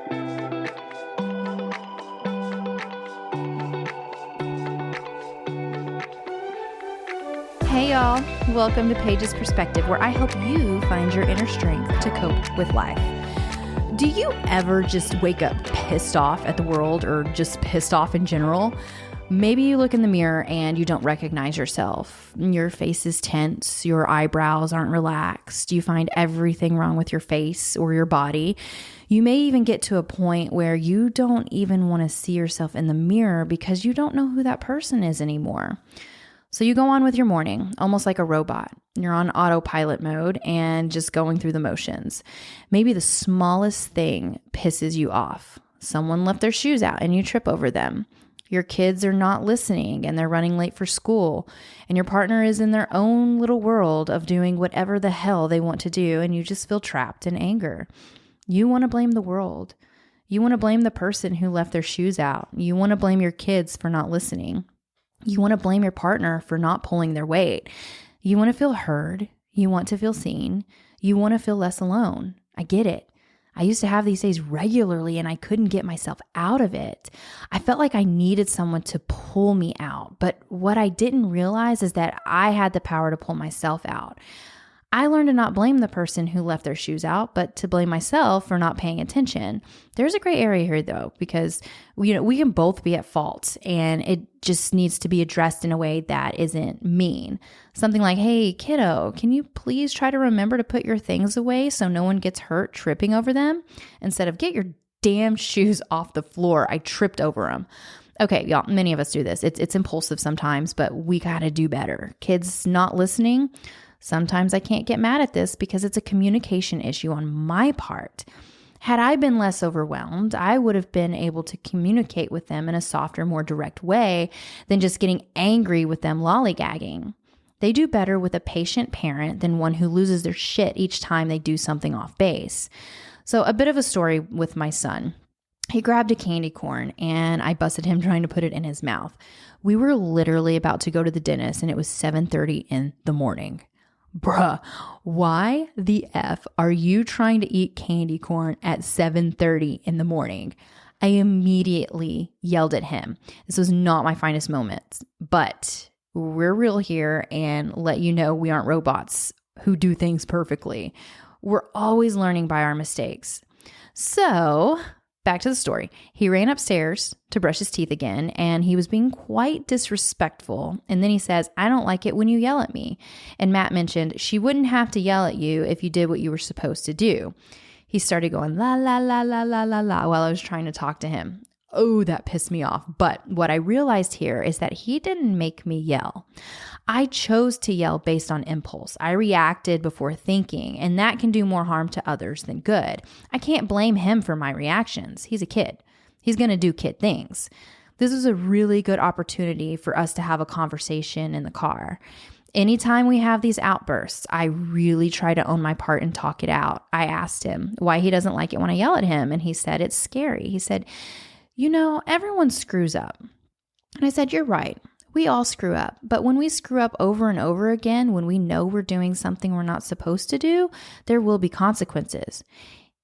Hey y'all, welcome to Paige's Perspective, where I help you find your inner strength to cope with life. Do you ever just wake up pissed off at the world or just pissed off in general? Maybe you look in the mirror and you don't recognize yourself. Your face is tense, your eyebrows aren't relaxed, you find everything wrong with your face or your body. You may even get to a point where you don't even want to see yourself in the mirror because you don't know who that person is anymore. So you go on with your morning, almost like a robot. You're on autopilot mode and just going through the motions. Maybe the smallest thing pisses you off. Someone left their shoes out and you trip over them. Your kids are not listening and they're running late for school. And your partner is in their own little world of doing whatever the hell they want to do, and you just feel trapped in anger. You want to blame the world. You want to blame the person who left their shoes out. You want to blame your kids for not listening. You want to blame your partner for not pulling their weight. You want to feel heard. You want to feel seen. You want to feel less alone. I get it. I used to have these days regularly and I couldn't get myself out of it. I felt like I needed someone to pull me out. But what I didn't realize is that I had the power to pull myself out. I learned to not blame the person who left their shoes out, but to blame myself for not paying attention. There's a gray area here though, because we can both be at fault and it just needs to be addressed in a way that isn't mean. Something like, hey kiddo, can you please try to remember to put your things away so no one gets hurt tripping over them? Instead of get your damn shoes off the floor, I tripped over them. Okay, y'all, many of us do this. It's impulsive sometimes, but we gotta do better. Kids not listening. Sometimes I can't get mad at this because it's a communication issue on my part. Had I been less overwhelmed, I would have been able to communicate with them in a softer, more direct way than just getting angry with them lollygagging. They do better with a patient parent than one who loses their shit each time they do something off base. So a bit of a story with my son. He grabbed a candy corn and I busted him trying to put it in his mouth. We were literally about to go to the dentist and it was 7:30 in the morning. Bruh, why the F are you trying to eat candy corn at 7:30 in the morning? I immediately yelled at him. This was not my finest moment, but we're real here and let you know we aren't robots who do things perfectly. We're always learning by our mistakes. So back to the story. He ran upstairs to brush his teeth again, and he was being quite disrespectful. And then he says, I don't like it when you yell at me. And Matt mentioned she wouldn't have to yell at you if you did what you were supposed to do. He started going la, la, la, la, la, la, la while I was trying to talk to him. Oh, that pissed me off. But what I realized here is that he didn't make me yell. I chose to yell based on impulse. I reacted before thinking, and that can do more harm to others than good. I can't blame him for my reactions. He's a kid. He's going to do kid things. This was a really good opportunity for us to have a conversation in the car. Anytime we have these outbursts, I really try to own my part and talk it out. I asked him why he doesn't like it when I yell at him, and he said, it's scary. He said, everyone screws up. And I said, you're right. We all screw up. But when we screw up over and over again, when we know we're doing something we're not supposed to do, there will be consequences.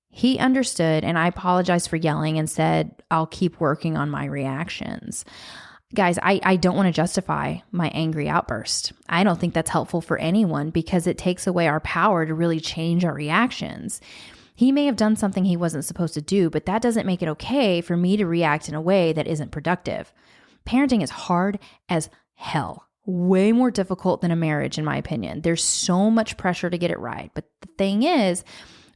He understood, and I apologized for yelling and said, I'll keep working on my reactions. Guys, I don't want to justify my angry outburst. I don't think that's helpful for anyone because it takes away our power to really change our reactions. He may have done something he wasn't supposed to do, but that doesn't make it okay for me to react in a way that isn't productive. Parenting is hard as hell. Way more difficult than a marriage, in my opinion. There's so much pressure to get it right. But the thing is,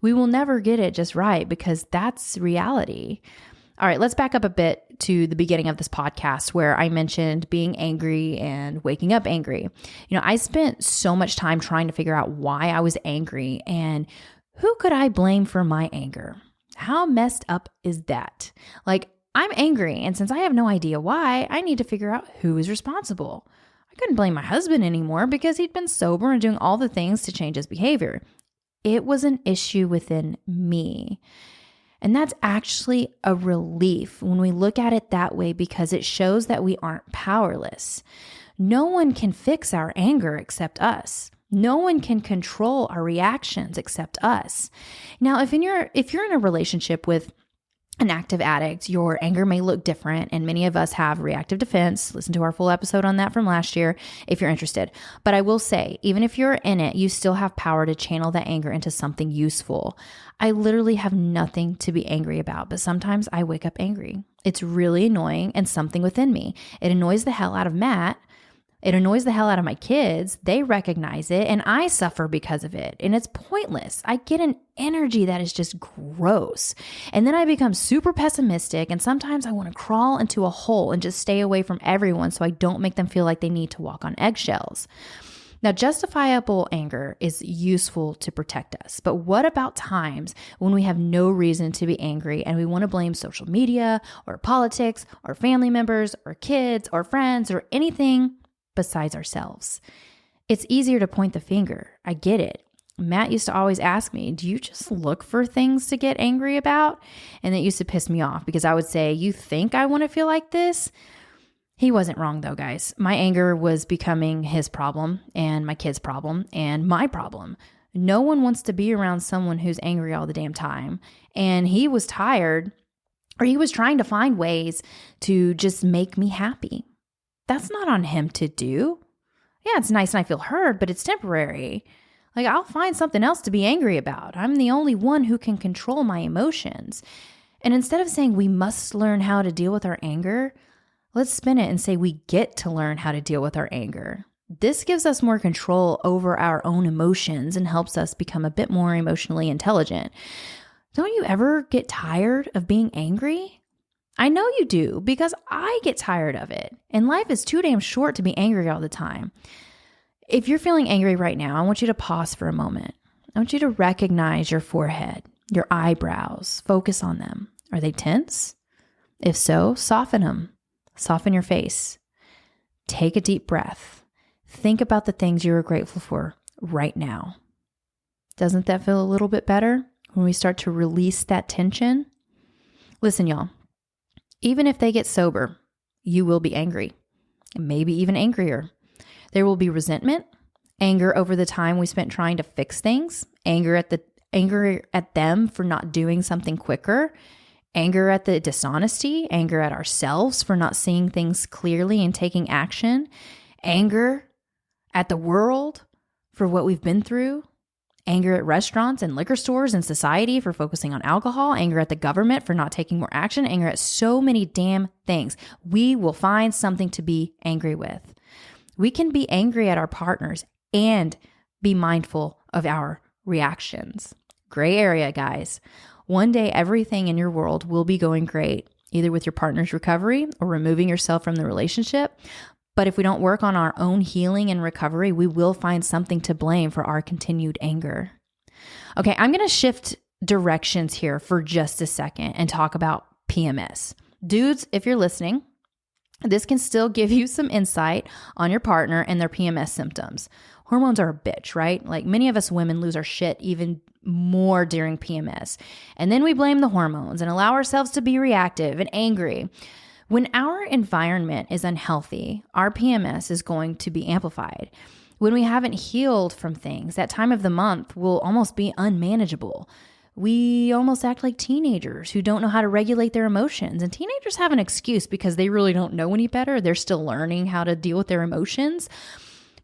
we will never get it just right because that's reality. All right, let's back up a bit to the beginning of this podcast where I mentioned being angry and waking up angry. I spent so much time trying to figure out why I was angry and who could I blame for my anger? How messed up is that? I'm angry, and since I have no idea why, I need to figure out who is responsible. I couldn't blame my husband anymore because he'd been sober and doing all the things to change his behavior. It was an issue within me. And that's actually a relief when we look at it that way because it shows that we aren't powerless. No one can fix our anger except us. No one can control our reactions except us. Now, if you're in a relationship with an active addict, your anger may look different, and many of us have reactive defense. Listen to our full episode on that from last year if you're interested. But I will say, even if you're in it, you still have power to channel that anger into something useful. I literally have nothing to be angry about, but sometimes I wake up angry. It's really annoying and something within me. It annoys the hell out of Matt. It annoys the hell out of my kids. They recognize it and I suffer because of it. And it's pointless. I get an energy that is just gross. And then I become super pessimistic. And sometimes I want to crawl into a hole and just stay away from everyone so I don't make them feel like they need to walk on eggshells. Now, justifiable anger is useful to protect us. But what about times when we have no reason to be angry and we want to blame social media or politics or family members or kids or friends or anything besides ourselves? It's easier to point the finger. I get it. Matt used to always ask me, do you just look for things to get angry about? And it used to piss me off because I would say, you think I want to feel like this? He wasn't wrong though, guys. My anger was becoming his problem and my kid's problem and my problem. No one wants to be around someone who's angry all the damn time. And he was tired, or he was trying to find ways to just make me happy. That's not on him to do. Yeah, it's nice and I feel heard, but it's temporary. Like, I'll find something else to be angry about. I'm the only one who can control my emotions. And instead of saying we must learn how to deal with our anger, let's spin it and say we get to learn how to deal with our anger. This gives us more control over our own emotions and helps us become a bit more emotionally intelligent. Don't you ever get tired of being angry? I know you do, because I get tired of it. And life is too damn short to be angry all the time. If you're feeling angry right now, I want you to pause for a moment. I want you to recognize your forehead, your eyebrows. Focus on them. Are they tense? If so, soften them. Soften your face. Take a deep breath. Think about the things you are grateful for right now. Doesn't that feel a little bit better when we start to release that tension? Listen, y'all. Even if they get sober, you will be angry, maybe even angrier. There will be resentment, anger over the time we spent trying to fix things, anger at them for not doing something quicker, anger at the dishonesty, anger at ourselves for not seeing things clearly and taking action, anger at the world for what we've been through, anger at restaurants and liquor stores and society for focusing on alcohol, anger at the government for not taking more action, anger at so many damn things. We will find something to be angry with. We can be angry at our partners and be mindful of our reactions. Gray area, guys. One day, everything in your world will be going great, either with your partner's recovery or removing yourself from the relationship. But if we don't work on our own healing and recovery, we will find something to blame for our continued anger. Okay, I'm going to shift directions here for just a second and talk about PMS. Dudes, if you're listening, this can still give you some insight on your partner and their PMS symptoms. Hormones are a bitch, right? Like, many of us women lose our shit even more during PMS. And then we blame the hormones and allow ourselves to be reactive and angry. When our environment is unhealthy, our PMS is going to be amplified. When we haven't healed from things, that time of the month will almost be unmanageable. We almost act like teenagers who don't know how to regulate their emotions. And teenagers have an excuse because they really don't know any better. They're still learning how to deal with their emotions.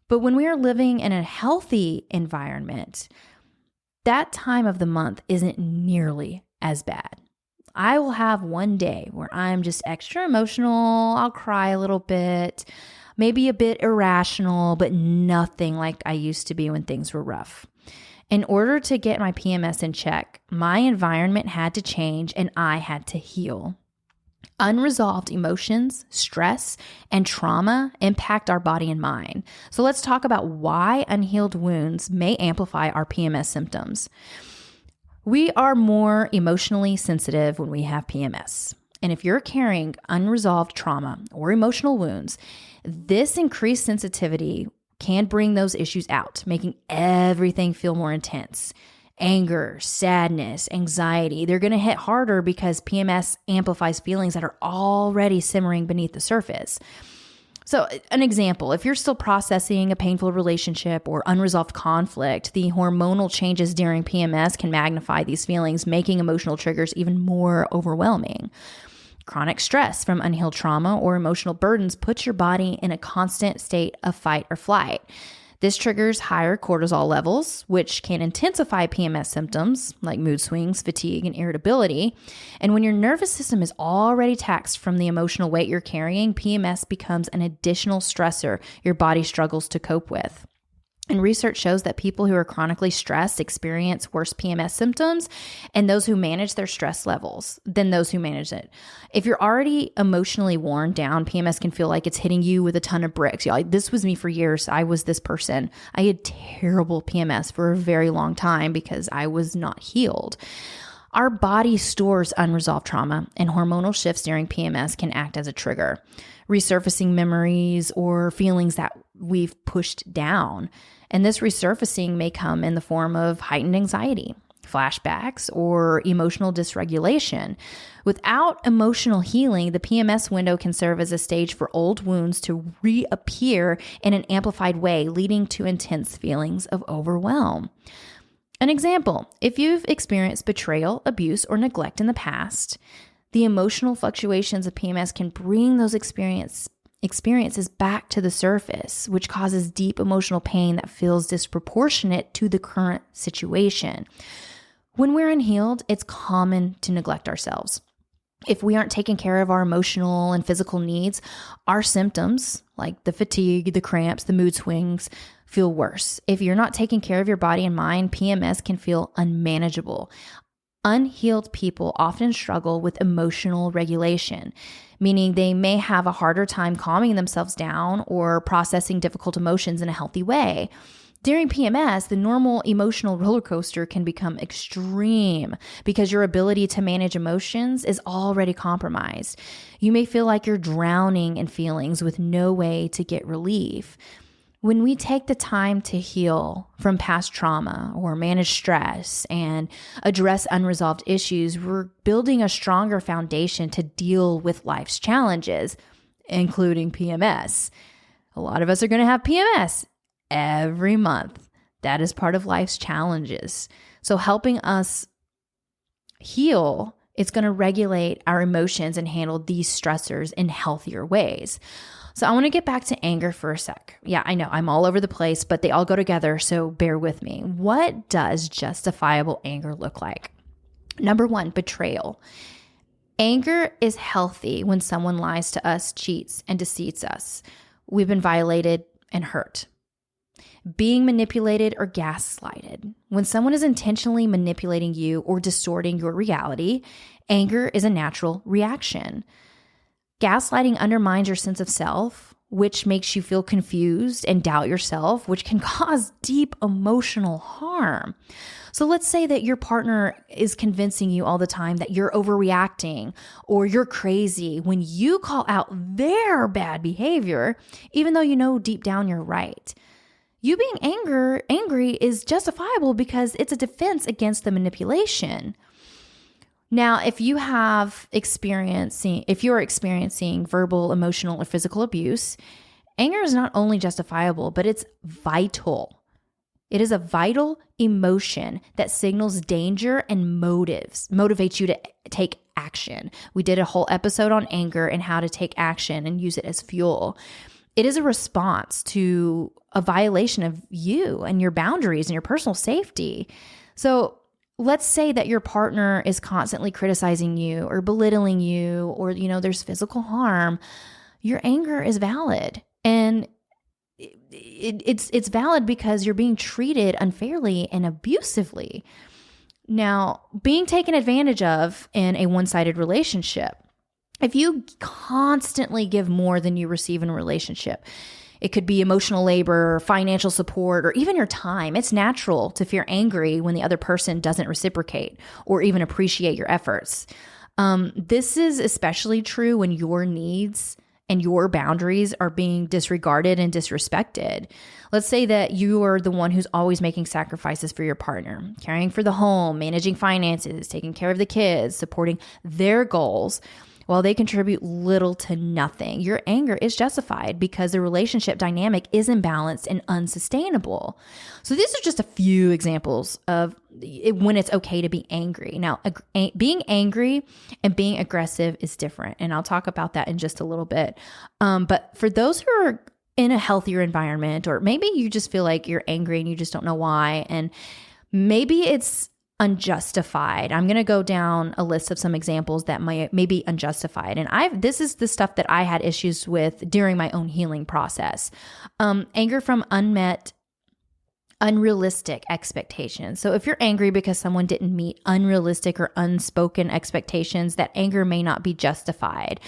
But when we are living in a healthy environment, that time of the month isn't nearly as bad. I will have one day where I'm just extra emotional. I'll cry a little bit, maybe a bit irrational, but nothing like I used to be when things were rough. In order to get my PMS in check, my environment had to change and I had to heal. Unresolved emotions, stress, and trauma impact our body and mind. So let's talk about why unhealed wounds may amplify our PMS symptoms. We are more emotionally sensitive when we have PMS. And if you're carrying unresolved trauma or emotional wounds, this increased sensitivity can bring those issues out, making everything feel more intense. Anger, sadness, anxiety, they're going to hit harder because PMS amplifies feelings that are already simmering beneath the surface. So an example, if you're still processing a painful relationship or unresolved conflict, the hormonal changes during PMS can magnify these feelings, making emotional triggers even more overwhelming. Chronic stress from unhealed trauma or emotional burdens puts your body in a constant state of fight or flight. This triggers higher cortisol levels, which can intensify PMS symptoms like mood swings, fatigue, and irritability. And when your nervous system is already taxed from the emotional weight you're carrying, PMS becomes an additional stressor your body struggles to cope with. And research shows that people who are chronically stressed experience worse PMS symptoms and those who manage their stress levels than those who manage it. If you're already emotionally worn down, PMS can feel like it's hitting you with a ton of bricks. This was me for years. I was this person. I had terrible PMS for a very long time because I was not healed. Our body stores unresolved trauma, and hormonal shifts during PMS can act as a trigger, resurfacing memories or feelings that we've pushed down. And this resurfacing may come in the form of heightened anxiety, flashbacks, or emotional dysregulation. Without emotional healing, the PMS window can serve as a stage for old wounds to reappear in an amplified way, leading to intense feelings of overwhelm. An example, if you've experienced betrayal, abuse, or neglect in the past, the emotional fluctuations of PMS can bring those experiences back to the surface, which causes deep emotional pain that feels disproportionate to the current situation. When we're unhealed, it's common to neglect ourselves. If we aren't taking care of our emotional and physical needs, our symptoms, like the fatigue, the cramps, the mood swings, feel worse. If you're not taking care of your body and mind, PMS can feel unmanageable. Unhealed people often struggle with emotional regulation, meaning they may have a harder time calming themselves down or processing difficult emotions in a healthy way. During PMS, the normal emotional roller coaster can become extreme because your ability to manage emotions is already compromised. You may feel like you're drowning in feelings with no way to get relief. When we take the time to heal from past trauma or manage stress and address unresolved issues, we're building a stronger foundation to deal with life's challenges, including PMS. A lot of us are going to have PMS every month. That is part of life's challenges. So helping us heal, it's going to regulate our emotions and handle these stressors in healthier ways. So I want to get back to anger for a sec. Yeah, I know I'm all over the place, but they all go together, so bear with me. What does justifiable anger look like? Number one, betrayal. Anger is healthy when someone lies to us, cheats, and deceits us. We've been violated and hurt. Being manipulated or gaslighted. When someone is intentionally manipulating you or distorting your reality, anger is a natural reaction. Gaslighting undermines your sense of self, which makes you feel confused and doubt yourself, which can cause deep emotional harm. So let's say that your partner is convincing you all the time that you're overreacting or you're crazy when you call out their bad behavior, even though you know deep down you're right. You being angry is justifiable because it's a defense against the manipulation. Now, if you're experiencing verbal, emotional, or physical abuse, anger is not only justifiable, but it's vital. It is a vital emotion that signals danger and motivates you to take action. We did a whole episode on anger and how to take action and use it as fuel. It is a response to a violation of you and your boundaries and your personal safety. So let's say that your partner is constantly criticizing you or belittling you or, there's physical harm. Your anger is valid. And it's valid because you're being treated unfairly and abusively. Now, being taken advantage of in a one-sided relationship, if you constantly give more than you receive in a relationship, it could be emotional labor, financial support, or even your time. It's natural to feel angry when the other person doesn't reciprocate or even appreciate your efforts. This is especially true when your needs and your boundaries are being disregarded and disrespected. Let's say that you are the one who's always making sacrifices for your partner, caring for the home, managing finances, taking care of the kids, supporting their goals. while they contribute little to nothing. Your anger is justified because the relationship dynamic is imbalanced and unsustainable. So these are just a few examples of when it's okay to be angry. Now, being angry and being aggressive is different, and I'll talk about that in just a little bit. But for those who are in a healthier environment, or maybe you just feel like you're angry and you just don't know why, and maybe it's unjustified. I'm going to go down a list of some examples that may be unjustified. And this is the stuff that I had issues with during my own healing process. Anger from unmet, unrealistic expectations. So if you're angry because someone didn't meet unrealistic or unspoken expectations, that anger may not be justified.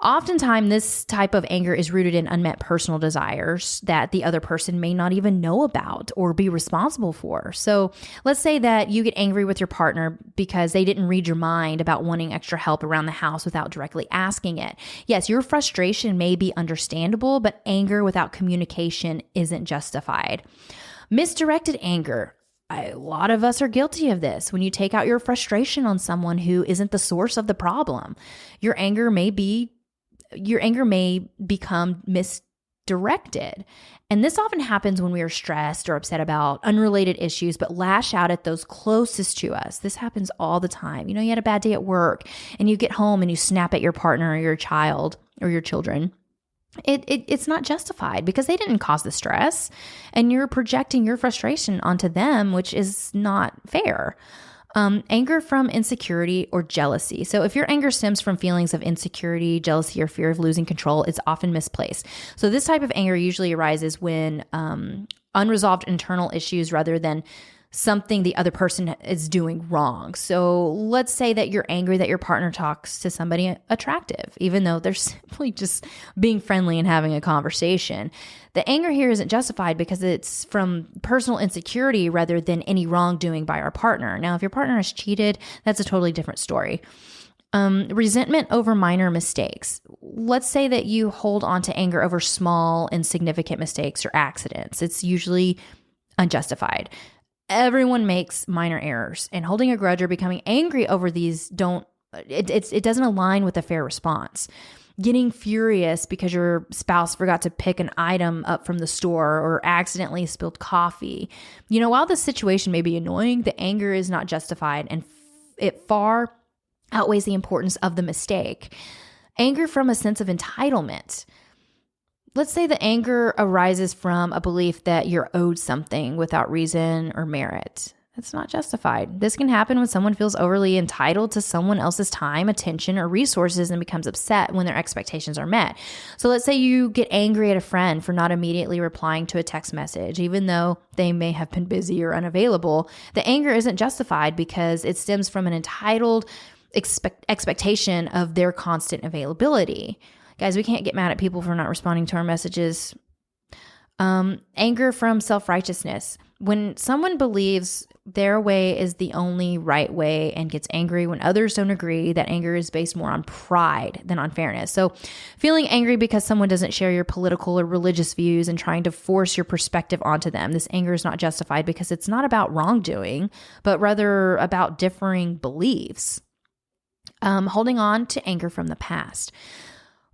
Oftentimes, this type of anger is rooted in unmet personal desires that the other person may not even know about or be responsible for. So let's say that you get angry with your partner because they didn't read your mind about wanting extra help around the house without directly asking it. Yes, your frustration may be understandable, but anger without communication isn't justified. Misdirected anger. A lot of us are guilty of this. When you take out your frustration on someone who isn't the source of the problem, your anger may become misdirected. And this often happens when we are stressed or upset about unrelated issues, but lash out at those closest to us. This happens all the time. You had a bad day at work and you get home and you snap at your partner or your child or your children. It's not justified because they didn't cause the stress, and you're projecting your frustration onto them, which is not fair. Anger from insecurity or jealousy. So if your anger stems from feelings of insecurity, jealousy, or fear of losing control, it's often misplaced. So this type of anger usually arises when unresolved internal issues rather than something the other person is doing wrong. So let's say that you're angry that your partner talks to somebody attractive, even though they're simply just being friendly and having a conversation. The anger here isn't justified because it's from personal insecurity rather than any wrongdoing by our partner. Now, if your partner has cheated, that's a totally different story. Resentment over minor mistakes. Let's say that you hold on to anger over small, insignificant mistakes or accidents. It's usually unjustified. Everyone makes minor errors, and holding a grudge or becoming angry over these it doesn't align with a fair response. Getting furious because your spouse forgot to pick an item up from the store or accidentally spilled coffee. While the situation may be annoying, the anger is not justified, and it far outweighs the importance of the mistake. Anger from a sense of entitlement. Let's say the anger arises from a belief that you're owed something without reason or merit. It's not justified. This can happen when someone feels overly entitled to someone else's time, attention, or resources and becomes upset when their expectations are met. So let's say you get angry at a friend for not immediately replying to a text message, even though they may have been busy or unavailable. The anger isn't justified because it stems from an entitled expectation of their constant availability. Guys, we can't get mad at people for not responding to our messages. Anger from self-righteousness. When someone believes their way is the only right way and gets angry when others don't agree, that anger is based more on pride than on fairness. So feeling angry because someone doesn't share your political or religious views and trying to force your perspective onto them, this anger is not justified because it's not about wrongdoing, but rather about differing beliefs. Holding on to anger from the past.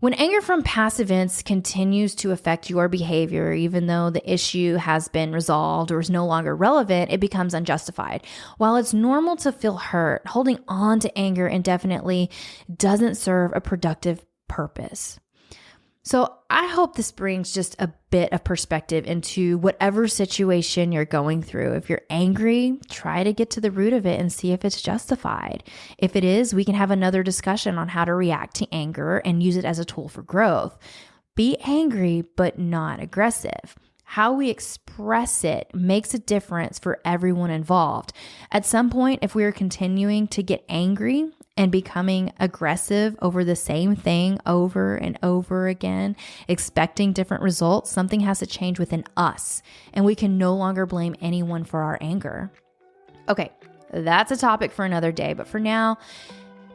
When anger from past events continues to affect your behavior, even though the issue has been resolved or is no longer relevant, it becomes unjustified. While it's normal to feel hurt, holding on to anger indefinitely doesn't serve a productive purpose. So I hope this brings just a bit of perspective into whatever situation you're going through. If you're angry, try to get to the root of it and see if it's justified. If it is, we can have another discussion on how to react to anger and use it as a tool for growth. Be angry, but not aggressive. How we express it makes a difference for everyone involved. At some point, if we are continuing to get angry and becoming aggressive over the same thing over and over again, expecting different results, something has to change within us, and we can no longer blame anyone for our anger. Okay, that's a topic for another day, but for now,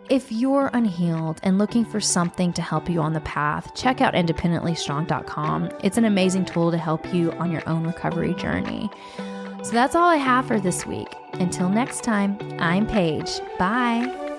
if you're unhealed and looking for something to help you on the path, check out independentlystrong.com. It's an amazing tool to help you on your own recovery journey. So that's all I have for this week. Until next time, I'm Paige. Bye.